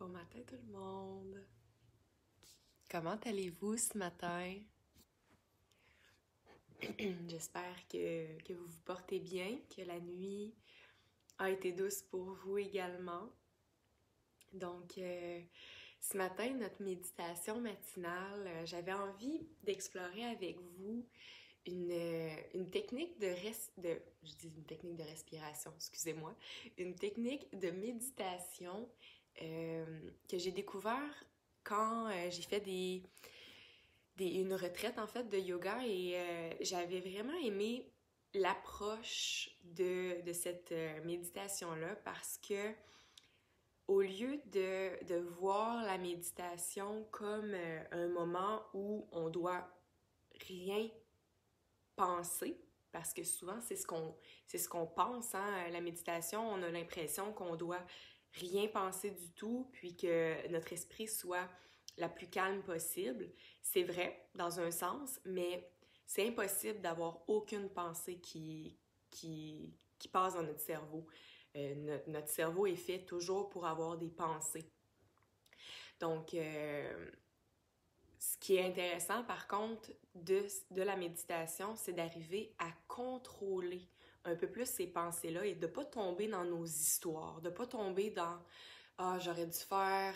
Bon matin tout le monde! Comment allez-vous ce matin? J'espère que vous vous portez bien, que la nuit a été douce pour vous également. Donc, ce matin, notre méditation matinale, j'avais envie d'explorer avec vous une technique je dis une technique de respiration, excusez-moi, une technique de méditation que j'ai découvert quand j'ai fait une retraite en fait de yoga et j'avais vraiment aimé l'approche de cette méditation-là parce que au lieu de voir la méditation comme un moment où on doit rien penser, parce que souvent c'est ce qu'on pense, hein, la méditation, on a l'impression qu'on doit rien penser du tout, puis que notre esprit soit la plus calme possible. C'est vrai, dans un sens, mais c'est impossible d'avoir aucune pensée qui passe dans notre cerveau. Notre cerveau est fait toujours pour avoir des pensées. Donc, ce qui est intéressant, par contre, de la méditation, c'est d'arriver à contrôler un peu plus ces pensées-là et de ne pas tomber dans nos histoires, de ne pas tomber dans « Ah, j'aurais dû faire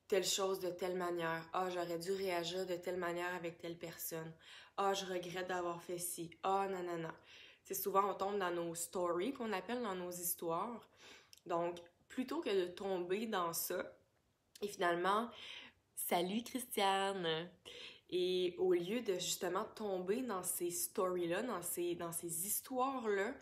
telle chose de telle manière. Ah, j'aurais dû réagir de telle manière avec telle personne. Ah, je regrette d'avoir fait ci. Ah, non, non, non. » C'est souvent, on tombe dans nos stories, qu'on appelle dans nos histoires. Donc, plutôt que de tomber dans ça, et finalement, salut Christiane! Et au lieu de justement tomber dans ces stories-là, dans ces histoires-là,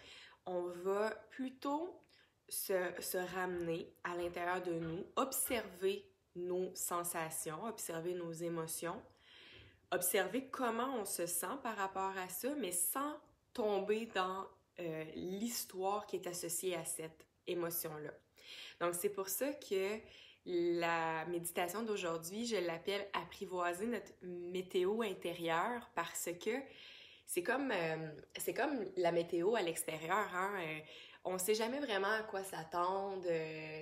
on va plutôt se ramener à l'intérieur de nous, observer nos sensations, observer nos émotions, observer comment on se sent par rapport à ça, mais sans tomber dans l'histoire qui est associée à cette émotion-là. Donc, c'est pour ça que la méditation d'aujourd'hui, je l'appelle « Apprivoiser notre météo intérieure » parce que c'est comme la météo à l'extérieur, hein? On ne sait jamais vraiment à quoi s'attendre,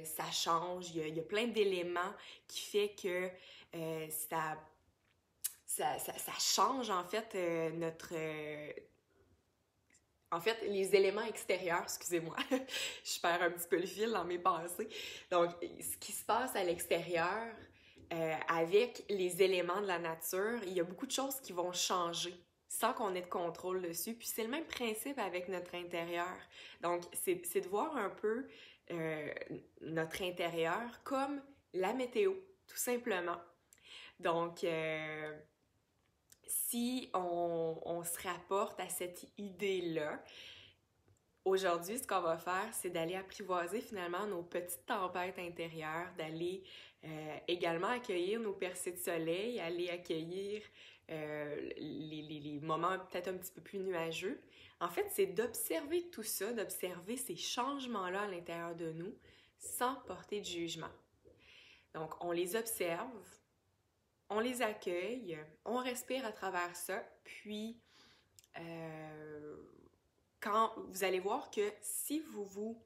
ça change, il y a plein d'éléments qui fait que ça change en fait les éléments extérieurs, excusez-moi, je perds un petit peu le fil dans mes pensées. Donc, ce qui se passe à l'extérieur, avec les éléments de la nature, il y a beaucoup de choses qui vont changer sans qu'on ait de contrôle dessus. Puis c'est le même principe avec notre intérieur. Donc, c'est de voir un peu notre intérieur comme la météo, tout simplement. Donc, si on se rapporte à cette idée-là, aujourd'hui, ce qu'on va faire, c'est d'aller apprivoiser finalement nos petites tempêtes intérieures, d'aller également accueillir nos percées de soleil, aller accueillir les moments peut-être un petit peu plus nuageux. En fait, c'est d'observer tout ça, d'observer ces changements-là à l'intérieur de nous sans porter de jugement. Donc, on les observe, on les accueille, on respire à travers ça, puis quand vous allez voir que si vous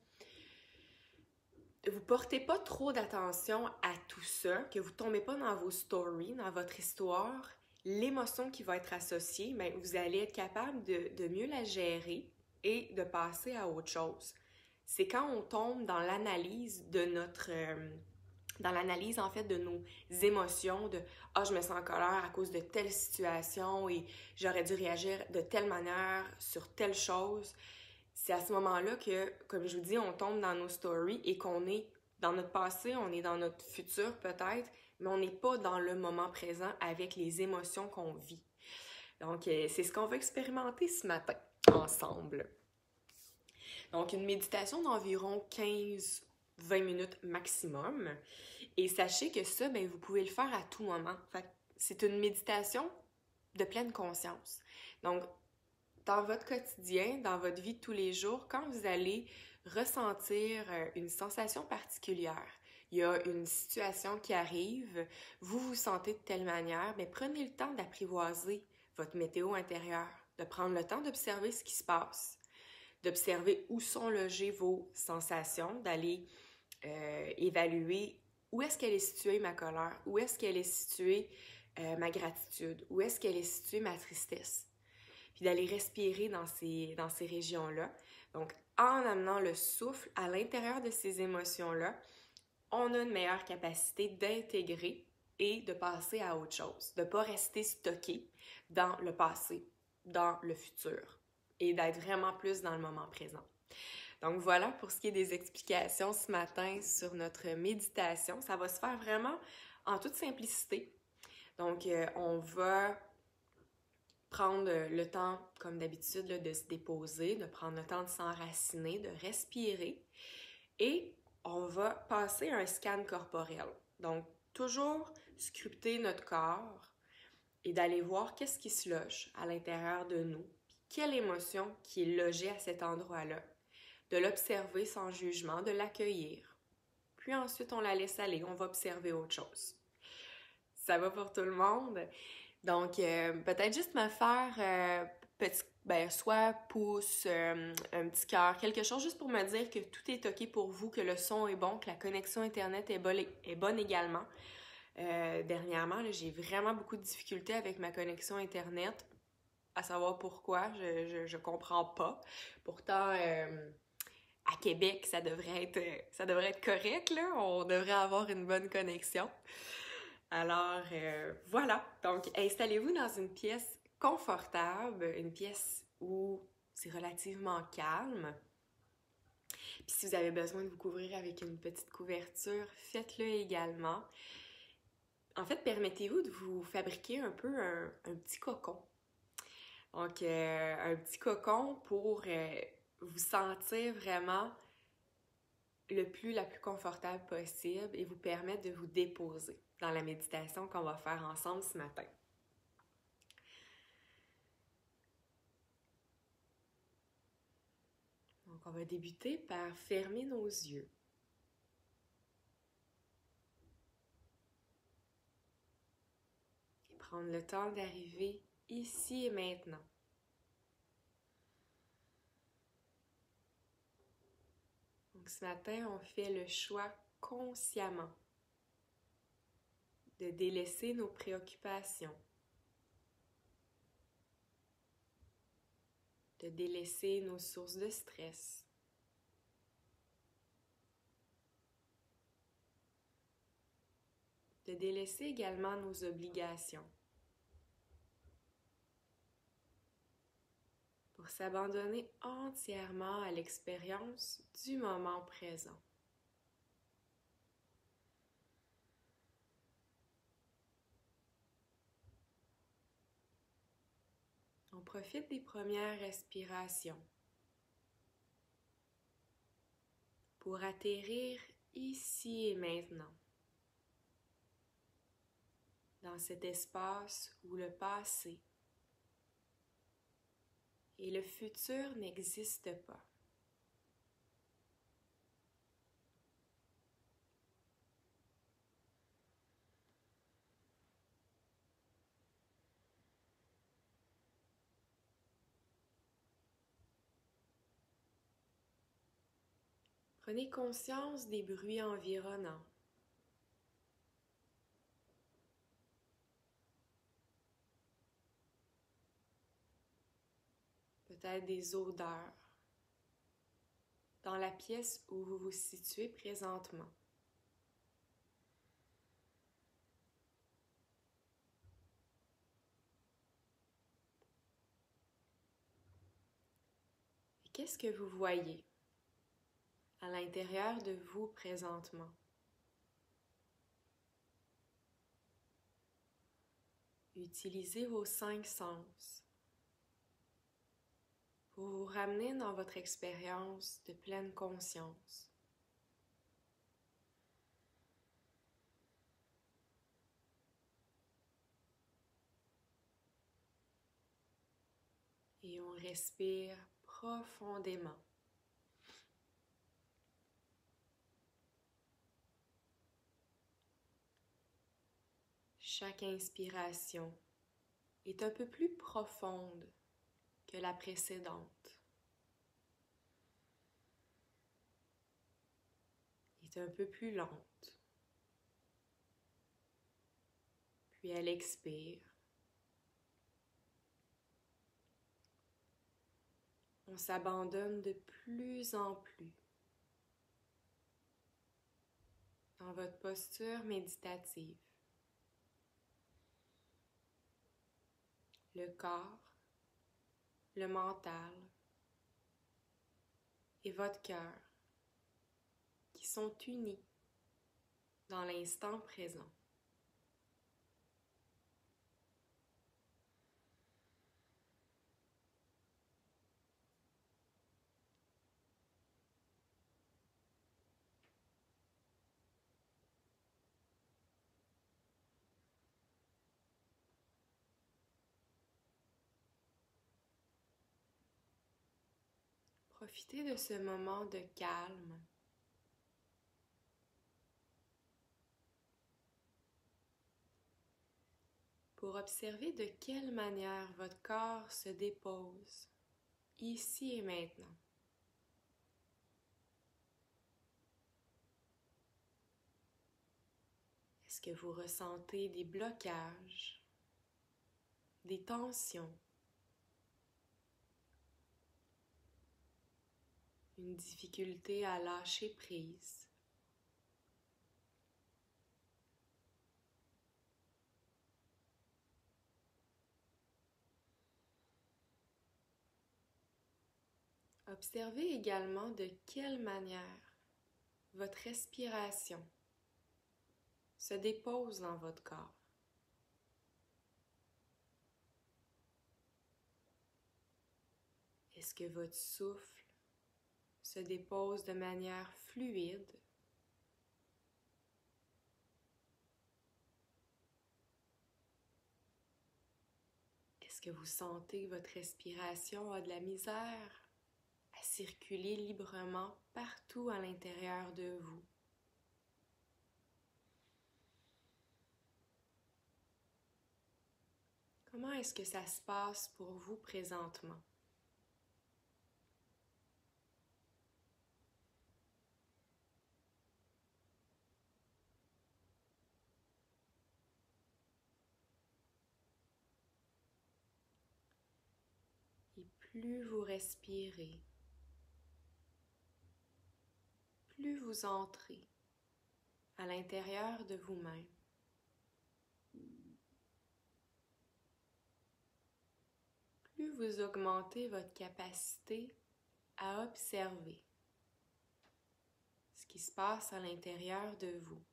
portez pas trop d'attention à tout ça, que vous tombez pas dans vos stories, dans votre histoire, l'émotion qui va être associée, bien, vous allez être capable de mieux la gérer et de passer à autre chose. C'est quand on tombe dans l'analyse de dans l'analyse en fait de nos émotions, de « Ah, je me sens en colère à cause de telle situation et j'aurais dû réagir de telle manière sur telle chose », c'est à ce moment-là que, comme je vous dis, on tombe dans nos stories et qu'on est dans notre passé, on est dans notre futur peut-être, mais on n'est pas dans le moment présent avec les émotions qu'on vit. Donc, c'est ce qu'on va expérimenter ce matin ensemble. Donc, une méditation d'environ 15-20 minutes maximum. Et sachez que ça, bien, vous pouvez le faire à tout moment. Fait, c'est une méditation de pleine conscience. Donc, dans votre quotidien, dans votre vie de tous les jours, quand vous allez ressentir une sensation particulière, il y a une situation qui arrive, vous vous sentez de telle manière, mais prenez le temps d'apprivoiser votre météo intérieure, de prendre le temps d'observer ce qui se passe, d'observer où sont logées vos sensations, d'aller évaluer où est-ce qu'elle est située ma colère? Où est-ce qu'elle est située ma gratitude? Où est-ce qu'elle est située ma tristesse? Puis d'aller respirer dans ces régions-là. Donc, en amenant le souffle à l'intérieur de ces émotions-là, on a une meilleure capacité d'intégrer et de passer à autre chose, de ne pas rester stocké dans le passé, dans le futur, et d'être vraiment plus dans le moment présent. Donc voilà pour ce qui est des explications ce matin sur notre méditation. Ça va se faire vraiment en toute simplicité. Donc on va prendre le temps, comme d'habitude, de se déposer, de prendre le temps de s'enraciner, de respirer et on va passer un scan corporel. Donc toujours scruter notre corps et d'aller voir qu'est-ce qui se loge à l'intérieur de nous, quelle émotion qui est logée à cet endroit-là, de l'observer sans jugement, de l'accueillir. Puis ensuite, on la laisse aller, on va observer autre chose. Ça va pour tout le monde? Donc, peut-être juste me faire soit pouce, un petit cœur, quelque chose juste pour me dire que tout est OK pour vous, que le son est bon, que la connexion Internet est bonne également. Dernièrement, là, j'ai vraiment beaucoup de difficultés avec ma connexion Internet, à savoir pourquoi, je comprends pas. Pourtant, à Québec, ça devrait être correct, là. On devrait avoir une bonne connexion. Alors, voilà. Donc, installez-vous dans une pièce confortable, une pièce où c'est relativement calme. Puis si vous avez besoin de vous couvrir avec une petite couverture, faites-le également. En fait, permettez-vous de vous fabriquer un peu un petit cocon. Donc, un petit cocon pour vous sentir vraiment la plus confortable possible et vous permettre de vous déposer dans la méditation qu'on va faire ensemble ce matin. Donc, on va débuter par fermer nos yeux. Et prendre le temps d'arriver ici et maintenant. Donc, ce matin, on fait le choix consciemment de délaisser nos préoccupations, de délaisser nos sources de stress, de délaisser également nos obligations, pour s'abandonner entièrement à l'expérience du moment présent. On profite des premières respirations pour atterrir ici et maintenant, dans cet espace où le passé et le futur n'existent pas. Prenez conscience des bruits environnants. Peut-être des odeurs dans la pièce où vous vous situez présentement. Et qu'est-ce que vous voyez à l'intérieur de vous présentement? Utilisez vos 5 sens pour vous ramener dans votre expérience de pleine conscience. Et on respire profondément. Chaque inspiration est un peu plus profonde que la précédente. Est un peu plus lente. Puis elle expire. On s'abandonne de plus en plus dans votre posture méditative. Le corps, le mental et votre cœur qui sont unis dans l'instant présent. Profitez de ce moment de calme pour observer de quelle manière votre corps se dépose ici et maintenant. Est-ce que vous ressentez des blocages, des tensions, une difficulté à lâcher prise? Observez également de quelle manière votre respiration se dépose dans votre corps. Est-ce que votre souffle se dépose de manière fluide? Est-ce que vous sentez que votre respiration a de la misère à circuler librement partout à l'intérieur de vous? Comment est-ce que ça se passe pour vous présentement? Et plus vous respirez, plus vous entrez à l'intérieur de vous-même. Plus vous augmentez votre capacité à observer ce qui se passe à l'intérieur de vous.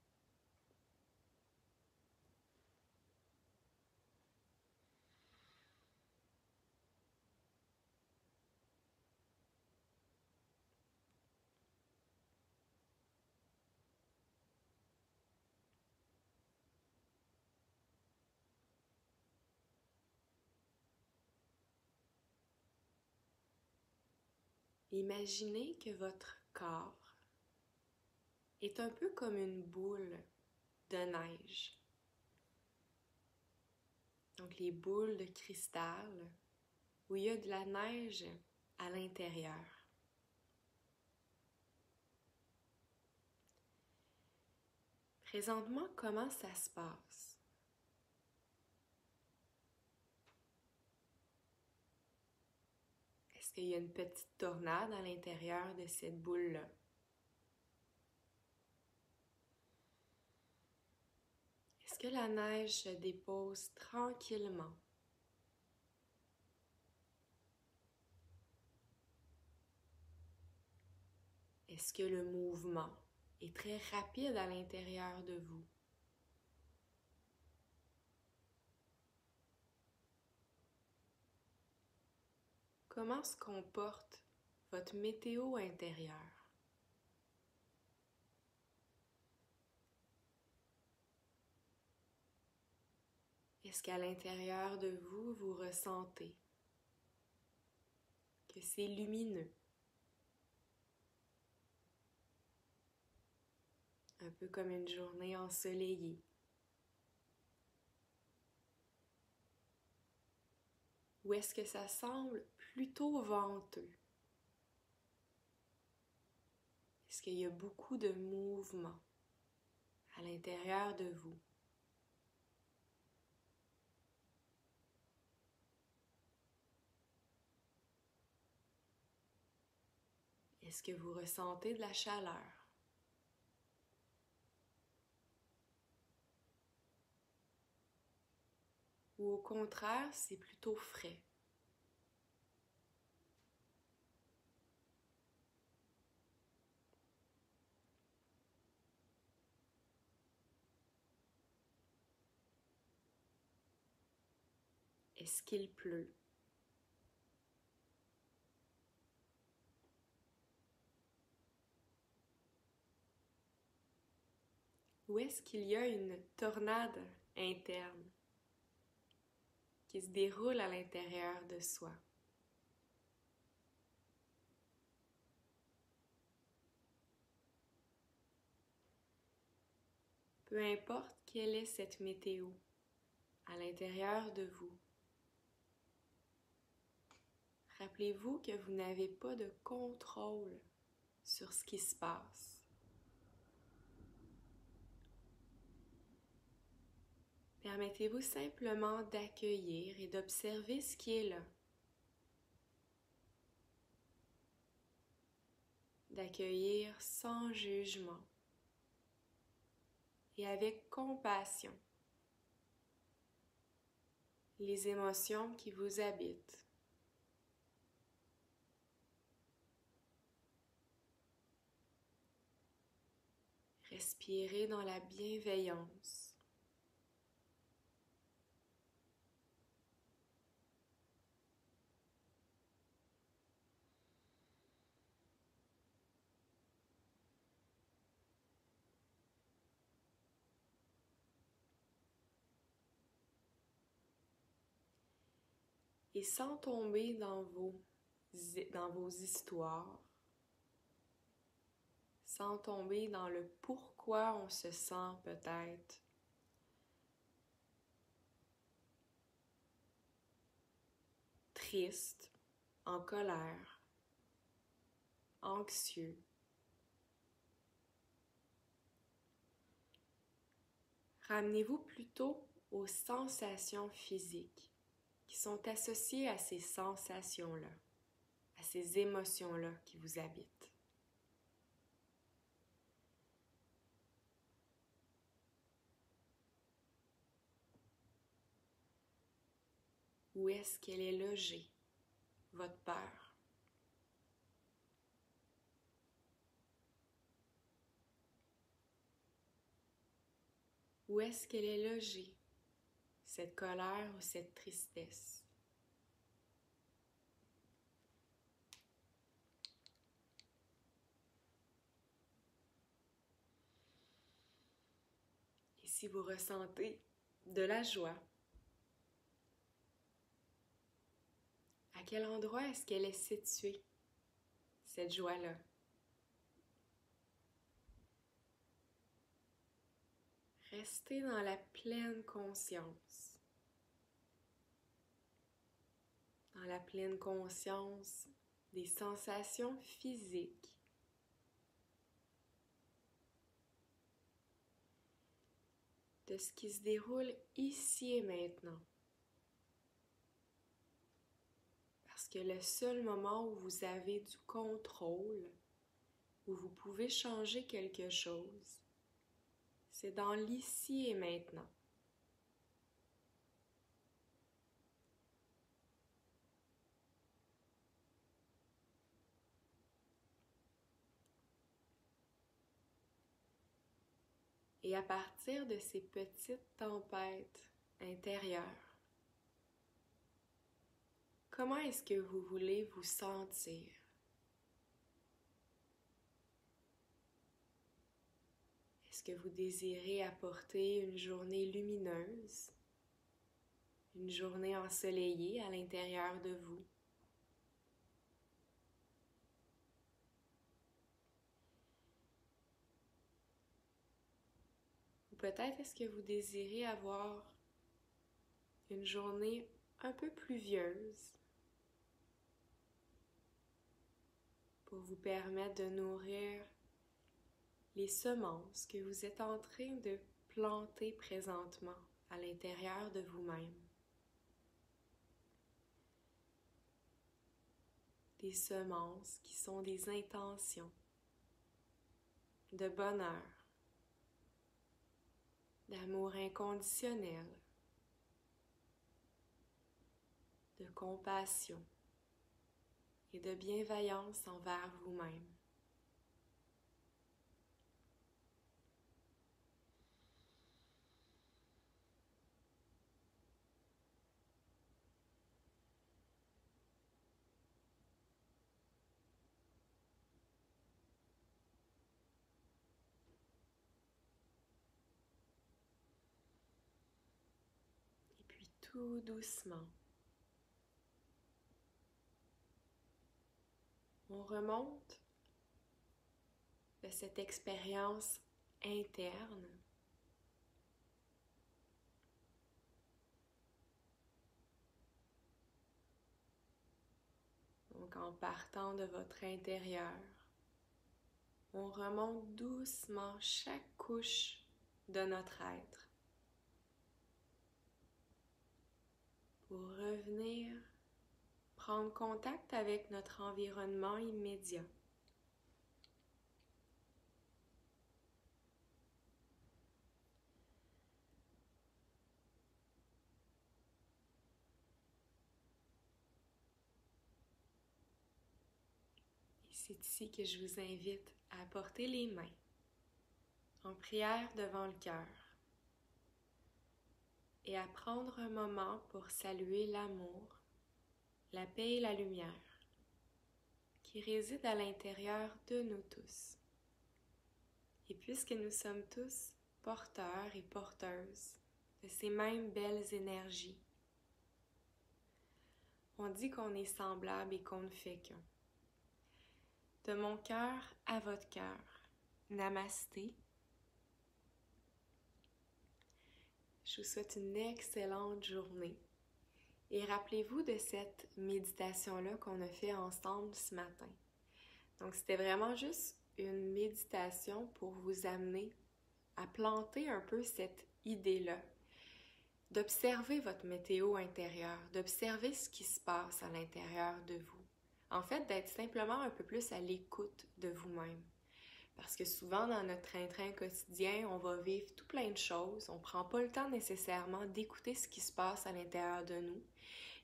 Imaginez que votre corps est un peu comme une boule de neige. Donc les boules de cristal où il y a de la neige à l'intérieur. Présentement, comment ça se passe? Est-ce qu'il y a une petite tornade à l'intérieur de cette boule-là? Est-ce que la neige se dépose tranquillement? Est-ce que le mouvement est très rapide à l'intérieur de vous? Comment se comporte votre météo intérieure? Est-ce qu'à l'intérieur de vous, vous ressentez que c'est lumineux? Un peu comme une journée ensoleillée. Ou est-ce que ça semble plutôt venteux? Est-ce qu'il y a beaucoup de mouvement à l'intérieur de vous? Est-ce que vous ressentez de la chaleur? Ou au contraire, c'est plutôt frais? Est-ce qu'il pleut? Ou est-ce qu'il y a une tornade interne qui se déroule à l'intérieur de soi? Peu importe quelle est cette météo à l'intérieur de vous, rappelez-vous que vous n'avez pas de contrôle sur ce qui se passe. Permettez-vous simplement d'accueillir et d'observer ce qui est là. D'accueillir sans jugement et avec compassion les émotions qui vous habitent. Respirez dans la bienveillance. Et sans tomber dans vos histoires, sans tomber dans le pourquoi on se sent peut-être triste, en colère, anxieux. Ramenez-vous plutôt aux sensations physiques qui sont associées à ces sensations-là, à ces émotions-là qui vous habitent. Où est-ce qu'elle est logée, votre peur? Où est-ce qu'elle est logée, cette colère ou cette tristesse? Et si vous ressentez de la joie, à quel endroit est-ce qu'elle est située, cette joie-là? Restez dans la pleine conscience. Dans la pleine conscience des sensations physiques. De ce qui se déroule ici et maintenant. Parce que le seul moment où vous avez du contrôle, où vous pouvez changer quelque chose, c'est dans l'ici et maintenant. Et à partir de ces petites tempêtes intérieures, comment est-ce que vous voulez vous sentir? Est-ce que vous désirez apporter une journée lumineuse, une journée ensoleillée à l'intérieur de vous? Ou peut-être est-ce que vous désirez avoir une journée un peu pluvieuse pour vous permettre de nourrir les semences que vous êtes en train de planter présentement à l'intérieur de vous-même. des semences qui sont des intentions de bonheur, d'amour inconditionnel, de compassion et de bienveillance envers vous-même. Et puis tout doucement, on remonte de cette expérience interne donc en partant de votre intérieur, on remonte doucement chaque couche de notre être pour revenir prendre contact avec notre environnement immédiat. Et c'est ici que je vous invite à porter les mains en prière devant le cœur et à prendre un moment pour saluer l'amour, la paix et la lumière qui résident à l'intérieur de nous tous. Et puisque nous sommes tous porteurs et porteuses de ces mêmes belles énergies, on dit qu'on est semblable et qu'on ne fait qu'un. De mon cœur à votre cœur, namasté. Je vous souhaite une excellente journée. Et rappelez-vous de cette méditation-là qu'on a fait ensemble ce matin. Donc, c'était vraiment juste une méditation pour vous amener à planter un peu cette idée-là, d'observer votre météo intérieure, d'observer ce qui se passe à l'intérieur de vous. En fait, d'être simplement un peu plus à l'écoute de vous-même. Parce que souvent, dans notre train-train quotidien, on va vivre tout plein de choses. On ne prend pas le temps nécessairement d'écouter ce qui se passe à l'intérieur de nous.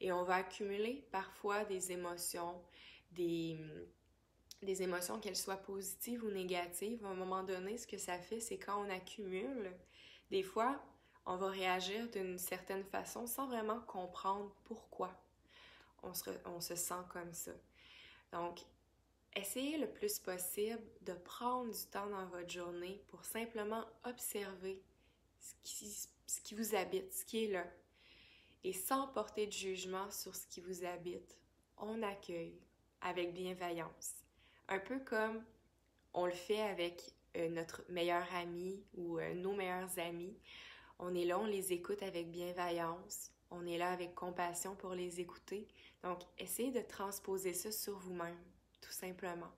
Et on va accumuler parfois des émotions, des émotions, qu'elles soient positives ou négatives. À un moment donné, ce que ça fait, c'est quand on accumule, des fois, on va réagir d'une certaine façon sans vraiment comprendre pourquoi on se sent comme ça. Donc, essayez le plus possible de prendre du temps dans votre journée pour simplement observer ce qui vous habite, ce qui est là. Et sans porter de jugement sur ce qui vous habite, on accueille avec bienveillance. Un peu comme on le fait avec notre meilleur ami ou nos meilleurs amis. On est là, on les écoute avec bienveillance. On est là avec compassion pour les écouter. Donc, essayez de transposer ça sur vous-même, tout simplement.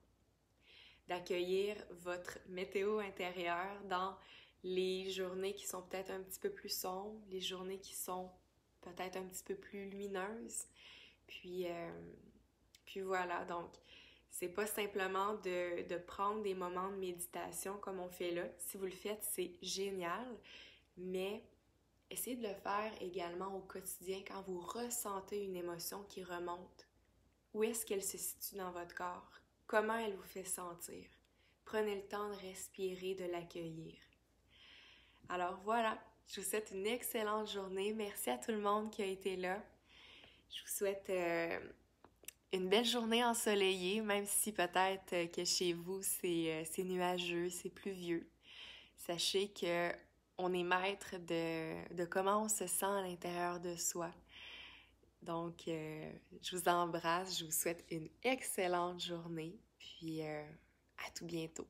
D'accueillir votre météo intérieure dans les journées qui sont peut-être un petit peu plus sombres, les journées qui sont peut-être un petit peu plus lumineuses. Puis voilà, donc c'est pas simplement de prendre des moments de méditation comme on fait là. Si vous le faites, c'est génial, mais essayez de le faire également au quotidien quand vous ressentez une émotion qui remonte. Où est-ce qu'elle se situe dans votre corps? Comment elle vous fait sentir? Prenez le temps de respirer, de l'accueillir. Alors voilà, je vous souhaite une excellente journée. Merci à tout le monde qui a été là. Je vous souhaite une belle journée ensoleillée, même si peut-être que chez vous c'est nuageux, c'est pluvieux. Sachez que on est maître de comment on se sent à l'intérieur de soi. Donc, je vous embrasse, je vous souhaite une excellente journée, puis à tout bientôt.